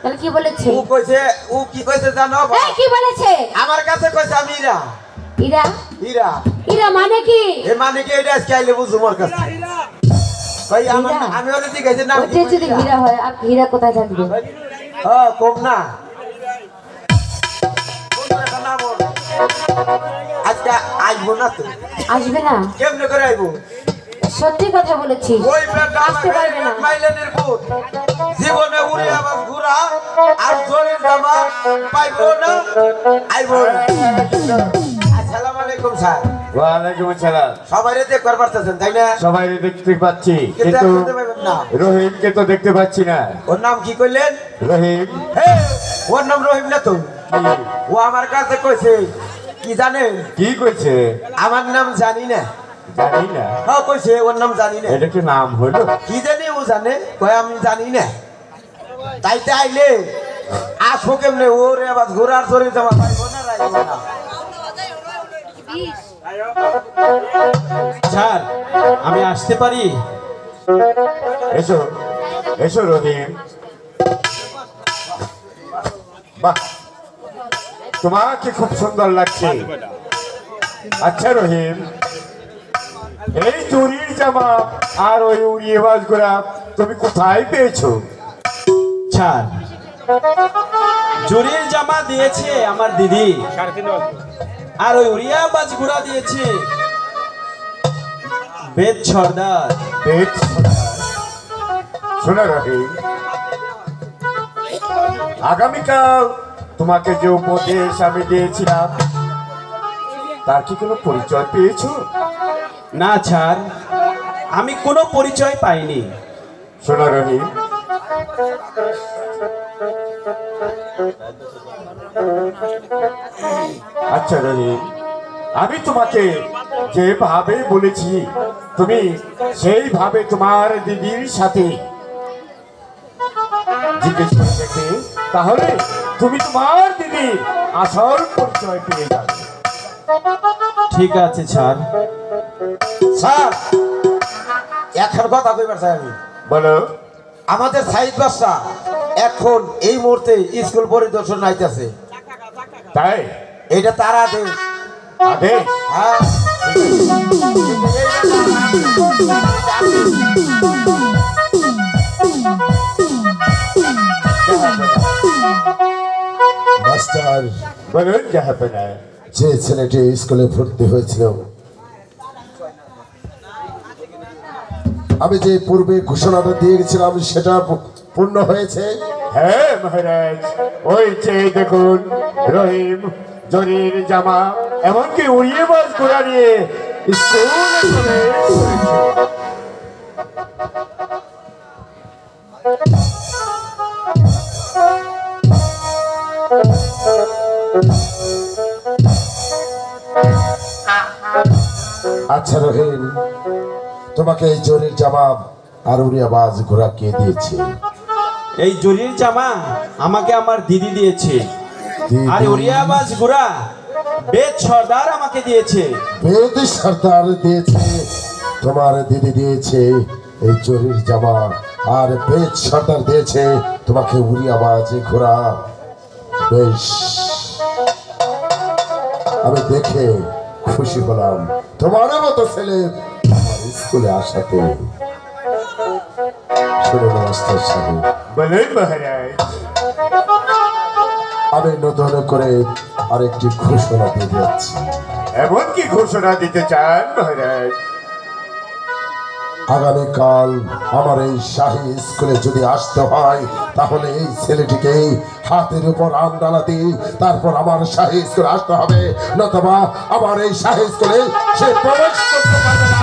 তাহলে কি বলেছে? ও কি কইছে জানো? এই কি বলেছে? আমার কাছে কইছে আমি ইরা। ইরা? ইরা? ইরা মানে কি? এ মানে কি এটা আজকে আইলে বুঝু মোর কাছে। ভাই আমি ওরে জিজ্ঞাসা নাম কি? যদি হীরা হয় আর হীরা কোথায় থাকবে? কম না। আজকে আইবো না তো। আসবে না? কেমনে করে আইবো? সত্যি কথা বলেছি। ওই বেটা আসতে পারবে না। মাইলেনের ভূত জীবনে উড়ে আবার ঘুরা আর জোরের জামা পাইবো না, আইবো না। আসসালামু আলাইকুম স্যার। ওয়ালাইকুম আসসালাম। সবাইরে দেখতে পারতেছেন তাই না? সবাই দেখতে পাচ্ছি কিন্তু রহিমকে তো দেখতে পাচ্ছি না। ওর নাম কি কইলেন? রহিম। ওর নাম রহিম না তো। ও আমার কাছে কইছে কি জানেন? কি কইছে? আমার নাম জানি না। জানি না? হ্যাঁ কইছে ওর নাম জানি না। এটা কি নাম হলো? কি জানি ও জানে, কয় আমি জানি না। তাইতে আইলে আসবো কেমনে? ওরে আবার ঘোরার চরে যাওয়া পাইবো না, রাইবো না। স্যার আমি আসতে পারি? এসো এসো রহিম। বাহ, তোমাকে খুব সুন্দর লাগছে। আচ্ছা রহিম, এই চুরির জামা আর ওই উড়িয়ে বাজ গোরা তুমি কোথায় পেয়েছো? স্যার জরির জামা দিয়েছে আমার দিদি, আর ওই উড়িয়া বাজ ঘোড়া দিয়েছে বেদ সর্দার। বেদ সর্দার? শোনো রহিম, আগামীকাল তোমাকে যে উপদেশ আমি দিয়েছিলাম তার কি কোনো পরিচয় পেয়েছো? না স্যার, আমি কোনো পরিচয় পাইনি। শোনো রহিম, আচ্ছা রহিম, আমি তোমাকে যেভাবে বলেছি তুমি সেইভাবে তোমার দিদির সাথে জিজ্ঞেস করে দেখবে, তাহলে তুমি তোমার দিদির আসল পরিচয় পেয়ে যাবে। ঠিক আছে স্যার। স্যার এখন কথা কইবার চাই আমি। বলো। আমাদের সাইদ বাদশা এখন এই মুহূর্তে স্কুল পরিদর্শন আইতাছে। তাই? এটা তার আদেশ। আদেশ? হ্যাঁ। মাস্টার বলুন জাহাপনা। যে ছেলেটি স্কুলে ভর্তি হয়েছিল, আমি যে পূর্বে ঘোষণাটা দিয়ে গেছিলাম সেটা পূর্ণ হয়েছে? হ্যাঁ মহারাজ, ওই যে দেখুন রহিম জরির জামা এমনকি উড়িয়ে বাজ ঘোড়া নিয়ে স্কুলে প্রবেশ করেছে। আচ্ছা রহিম, তোমাকে এই জরির জামা আর উড়িয়াবাজ ঘোড়া কে দিয়েছে? এই জরির জামা আমাকে আমার দিদি দিয়েছে, আর উড়িয়া বাজ ঘোড়া বেদ সর্দার আমাকে দিয়েছে। বেদ সর্দার দিয়েছে, তোমার দিদি দিয়েছে এই জরির জামা, আর বেদ সর্দার দিয়েছে তোমাকে উড়িয়াবাজ ঘোড়া। বেশ, আমি দেখে খুশি হলাম তোমার মতো ছেলে আমার স্কুলে আসাতে। শুনুন মাস্টার সাহেব, বলুন মহারাজ। আমি নতুন করে আরেকটি ঘোষণা দিয়ে যাচ্ছি। এমন কি ঘোষণা দিতে চান মহারাজ? আগামীকাল আমার এই শাহী স্কুলে যদি আসতে হয় তাহলে এই ছেলেটিকে হাতের উপর আমডালা দিয়ে তারপর আমার শাহী স্কুলে আসতে হবে, নতুবা আমার এই শাহী স্কুলে সে প্রবেশ করতে পারবে না।